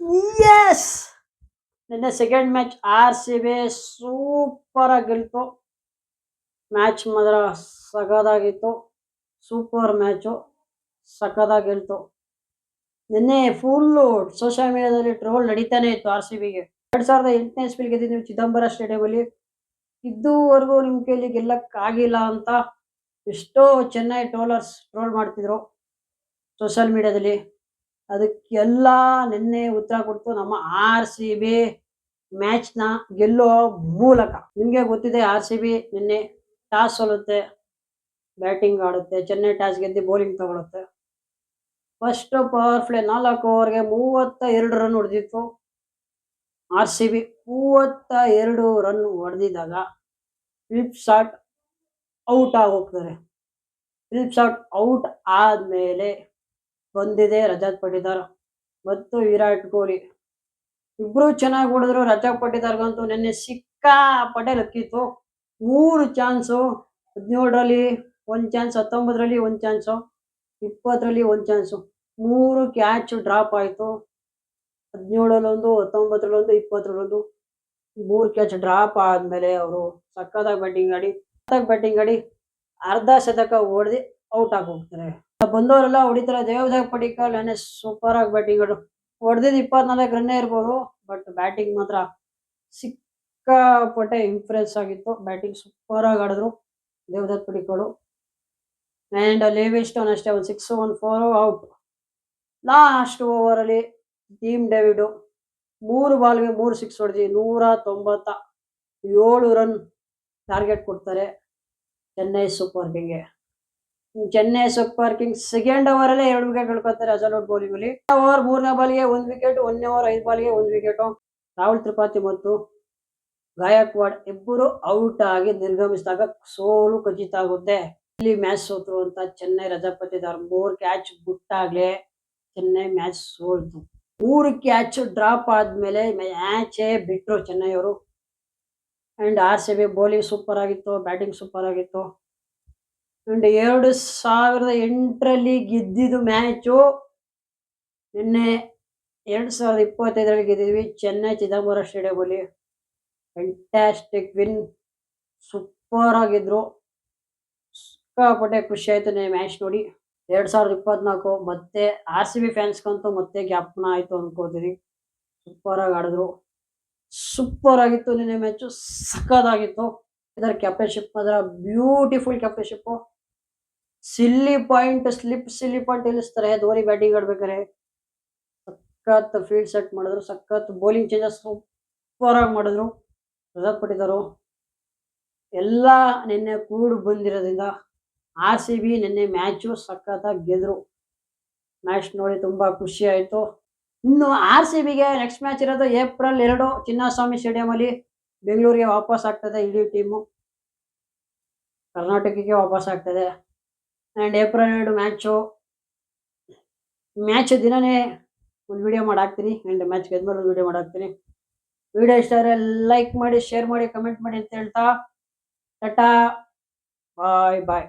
S ನಿನ್ನೆ second match R C B super ಆಗಿ ಗೆಲ್ತು. ಮ್ಯಾಚ್ ಮಾತ್ರ ಸಗದಾಗಿತ್ತು. Super match, ಸಖದಾಗಿ ಗೆಲ್ತು. ನಿನ್ನೆ ಫುಲ್ಲು ಸೋಷಿಯಲ್ ಮೀಡಿಯಾದಲ್ಲಿ ಟ್ರೋಲ್ ನಡೀತಾನೆ ಇತ್ತು ಆರ್ ಸಿ ಬಿಗೆ. 2008ನೇ ಇಸ್ವಿಲಿ ಗೆದ್ದಿದ್ದೀವಿ ಚಿದಂಬರ ಸ್ಟೇಡಿಯಮಲ್ಲಿ. ಇದುವರೆಗೂ ನಿಮ್ಮ ಕೈಲಿ ಗೆಲ್ಲಕ್ಕಾಗಿಲ್ಲ ಅಂತ ಎಷ್ಟೋ ಚೆನ್ನೈ ಟ್ರೋಲರ್ಸ್ ಟ್ರೋಲ್ ಮಾಡ್ತಿದ್ರು ಸೋಷಿಯಲ್ ಮೀಡಿಯಾದಲ್ಲಿ. ಅದಕ್ಕೆಲ್ಲ ನಿನ್ನೆ ಉತ್ತರ ಕೊಡ್ತು ನಮ್ಮ ಆರ್ ಸಿ ಬಿ ಮ್ಯಾಚ್ನ ಗೆಲ್ಲೋ ಮೂಲಕ. ನಿಮಗೆ ಗೊತ್ತಿದೆ ಆರ್ ಸಿ ಬಿ ನಿನ್ನೆ ಟಾಸ್ ಸೋಲುತ್ತೆ, ಬ್ಯಾಟಿಂಗ್ ಆಡುತ್ತೆ. ಚೆನ್ನೈ ಟಾಸ್ ಗೆದ್ದು ಬೌಲಿಂಗ್ ತಗೊಳುತ್ತೆ. ಫಸ್ಟ್ ಪವರ್ ಪ್ಲೇ 4 ಓವರ್ಗೆ 32 ರನ್ ಹೊಡೆದಿತ್ತು ಆರ್ ಸಿ ಬಿ. 32 ರನ್ ಹೊಡೆದಿದ್ದಾಗ ಫಿಲಿಪ್ ಶಾಟ್ ಔಟ್ ಆಗಿ ಹೋಗ್ತಾರೆ. ಫಿಲಿಪ್ ಶಾಟ್ ಔಟ್ ಆದಮೇಲೆ ಬಂದಿದೆ ರಜತ್ ಪಟಿದಾರ್ ಮತ್ತು ವಿರಾಟ್ ಕೊಹ್ಲಿ. ಇಬ್ರು ಚೆನ್ನಾಗಿ ಹೊಡೆದ್ರು. ರಜತ್ ಪಟಿದಾರ್ಗಂತೂ ನಿನ್ನೆ ಸಿಕ್ಕಾಪಟ್ಟೆ ಲಕ್ಕಿತ್ತು. 3 ಚಾನ್ಸು, 17ರಲ್ಲಿ 1 ಚಾನ್ಸ್, 19ರಲ್ಲಿ 1 ಚಾನ್ಸು, 20ರಲ್ಲಿ 1 ಚಾನ್ಸು. 3 ಕ್ಯಾಚ್ ಡ್ರಾಪ್ ಆಯಿತು. 17ರಲ್ಲೊಂದು, 19ರಲ್ಲೊಂದು, 20ರಲ್ಲೊಂದು. 3 ಕ್ಯಾಚ್ ಡ್ರಾಪ್ ಆದಮೇಲೆ ಅವರು ಸಖತ್ತಾಗಿ ಬ್ಯಾಟಿಂಗ್ ಆಡಿ ಅರ್ಧ ಶತಕ ಹೊಡೆದು ಔಟ್ ಆಗಿ ಹೋಗ್ತಾರೆ. ಬಂದವರೆಲ್ಲ ಹೊಡಿತಾರೆ. ದೇವದತ್ ಪಡಿಕ್ಕಲ್ ನೆನ್ನೆ ಸೂಪರ್ ಆಗಿ ಬ್ಯಾಟಿಂಗ್ ಹೊಡೆದಿದ್ದು 24 ರನ್ನೇ ಇರ್ಬೋದು, ಬಟ್ ಬ್ಯಾಟಿಂಗ್ ಮಾತ್ರ ಸಿಕ್ಕಾಪಟ್ಟೆ ಇಂಪ್ರೆಸ್ ಆಗಿತ್ತು. ಬ್ಯಾಟಿಂಗ್ ಸೂಪರ್ ಆಗಿ ಆಡಿದ್ರು ದೇವದತ್ ಪಡಿಕ್ಕಲ್. ಆ್ಯಂಡ್ ಲಿವಿಂಗ್ಸ್ಟನ್ ಅಷ್ಟೇ, 1 6 1 4 ಔಟ್. ಲಾಸ್ಟ್ ಓವರಲ್ಲಿ ಟೀಮ್ ಡೇವಿಡ್ 3 ಬಾಲ್ಗೆ 3 ಸಿಕ್ಸ್ ಹೊಡೆದು 197 ರನ್ ಟಾರ್ಗೆಟ್ ಕೊಡ್ತಾರೆ ಚೆನ್ನೈ ಸೂಪರ್ ಕಿಂಗ್ಗೆ. ಚೆನ್ನೈ ಸೂಪರ್ ಕಿಂಗ್ಸ್ ಸೆಕೆಂಡ್ ಓವರಲ್ಲೇ 2 ವಿಕೆಟ್ ಕಳ್ಕೊತಾರೆ ಅಜಲೋಟ್ ಬೌಲಿಂಗಲ್ಲಿ. ಓವರ್ 3ನೇ ಬಾಲ್ಗೆ 1 ವಿಕೆಟ್, 1ನೇ ಓವರ್ 5 ಬಾಲ್ಗೆ 1 ವಿಕೆಟು. ರಾಹುಲ್ ತ್ರಿಪಾಠಿ ಮತ್ತು ಗಾಯಕ್ವಾಡ್ ಇಬ್ಬರು ಔಟ್ ಆಗಿ ನಿರ್ಗಮಿಸಿದಾಗ ಸೋಲು ಖಚಿತ ಆಗುತ್ತೆ. ಇಲ್ಲಿ ಮ್ಯಾಚ್ ಸೋತರು ಅಂತ ಚೆನ್ನೈ ರಜತ್ ಪಟಿದಾರ್ 3 ಕ್ಯಾಚ್ ಬಿಟ್ಟಾಗ್ಲೇ ಚೆನ್ನೈ ಮ್ಯಾಚ್ ಸೋಲ್ತು. 3 ಕ್ಯಾಚ್ ಡ್ರಾಪ್ ಆದ್ಮೇಲೆ ಮ್ಯಾಚೇ ಬಿಟ್ರು ಚೆನ್ನೈ ಅವರು. And R C B bowling super ಆಗಿತ್ತು, ಬ್ಯಾಟಿಂಗ್ ಸೂಪರ್ ಆಗಿತ್ತು. ಅಂಡ್ 2008ರಲ್ಲಿ ಗೆದ್ದಿದ್ದು ಮ್ಯಾಚು ನಿನ್ನೆ 2025ರಲ್ಲಿ ಗೆದ್ದಿದ್ವಿ ಚೆನ್ನೈ ಚಿದಂಬರ ಸ್ಟೇಡಿಯಮಲ್ಲಿ. ಫ್ಯಾಂಟಾಸ್ಟಿಕ್ ವಿನ್, ಸೂಪರ್ ಆಗಿದ್ರು. ಸಿಕ್ಕಾಪಟ್ಟೆ ಖುಷಿ ಆಯಿತು ಮ್ಯಾಚ್ ನೋಡಿ. 2024 ಮತ್ತೆ ಆರ್ ಸಿ ಬಿ ಫ್ಯಾನ್ಸ್ಗಂತೂ ಮತ್ತೆ ಜ್ಞಾಪನ ಆಯಿತು ಅನ್ಕೋತೀನಿ. ಸೂಪರ್ ಆಗಿ ಆಡಿದ್ರು, ಸೂಪರ್ ಆಗಿತ್ತು ನಿನ್ನೆ ಮ್ಯಾಚು, ಸಖತ್ತಾಗಿತ್ತು. ಇದರ ಕ್ಯಾಪ್ಟನ್ಶಿಪ್ ಮಾತ್ರ ಬ್ಯೂಟಿಫುಲ್ ಕ್ಯಾಪ್ಟನ್ಶಿಪ್ಪು. ಸಿಲ್ಲಿ ಪಾಯಿಂಟ್ ಇಳಿಸ್ತಾರೆ ಧೋನಿ ಬ್ಯಾಟಿಂಗ್ ಆಡ್ಬೇಕಾರೆ. ಸಖತ್ ಫೀಲ್ಡ್ ಸೆಟ್ ಮಾಡಿದ್ರು, ಸಖತ್ ಬೌಲಿಂಗ್ ಚೇಂಜಸ್ ಸೂಪರ್ ಆಗಿ ಮಾಡಿದ್ರು ರಜತ್ ಪಟಿದಾರ್. ಎಲ್ಲ ನಿನ್ನೆ ಕೂಡು ಬಂದಿರೋದ್ರಿಂದ ಆರ್ ಸಿ ಬಿ ನಿನ್ನೆ ಮ್ಯಾಚು ಸಖತ್ತಾಗಿ ಗೆದ್ರು. ಮ್ಯಾಚ್ ನೋಡಿ ತುಂಬಾ ಖುಷಿ ಆಯಿತು. ಇನ್ನು ಆರ್ ಸಿ ಬಿಗೆ ನೆಕ್ಸ್ಟ್ ಮ್ಯಾಚ್ ಇರೋದು ಏಪ್ರಿಲ್ 2 ಚಿನ್ನಸ್ವಾಮಿ ಸ್ಟೇಡಿಯಮಲ್ಲಿ. ಬೆಂಗಳೂರಿಗೆ ವಾಪಸ್ ಆಗ್ತದೆ ಇಡೀ ಟೀಮು, ಕರ್ನಾಟಕಕ್ಕೆ ವಾಪಸ್ ಆಗ್ತದೆ. ಆ್ಯಂಡ್ ಏಪ್ರಿಲ್ 2 ಮ್ಯಾಚ್ ದಿನನೇ ಒಂದು ವಿಡಿಯೋ ಮಾಡಾಕ್ತೀನಿ. ಆ್ಯಂಡ್ ಮ್ಯಾಚ್ ಗೆದ್ಮೇಲೆ ಒಂದು ವಿಡಿಯೋ ಮಾಡಾಕ್ತೀನಿ. ವಿಡಿಯೋ ಇಷ್ಟ ಆದರೆ ಲೈಕ್ ಮಾಡಿ, ಶೇರ್ ಮಾಡಿ, ಕಮೆಂಟ್ ಮಾಡಿ ಅಂತ ಹೇಳ್ತಾ ಟಾಟಾ, ಬಾಯ್ ಬಾಯ್.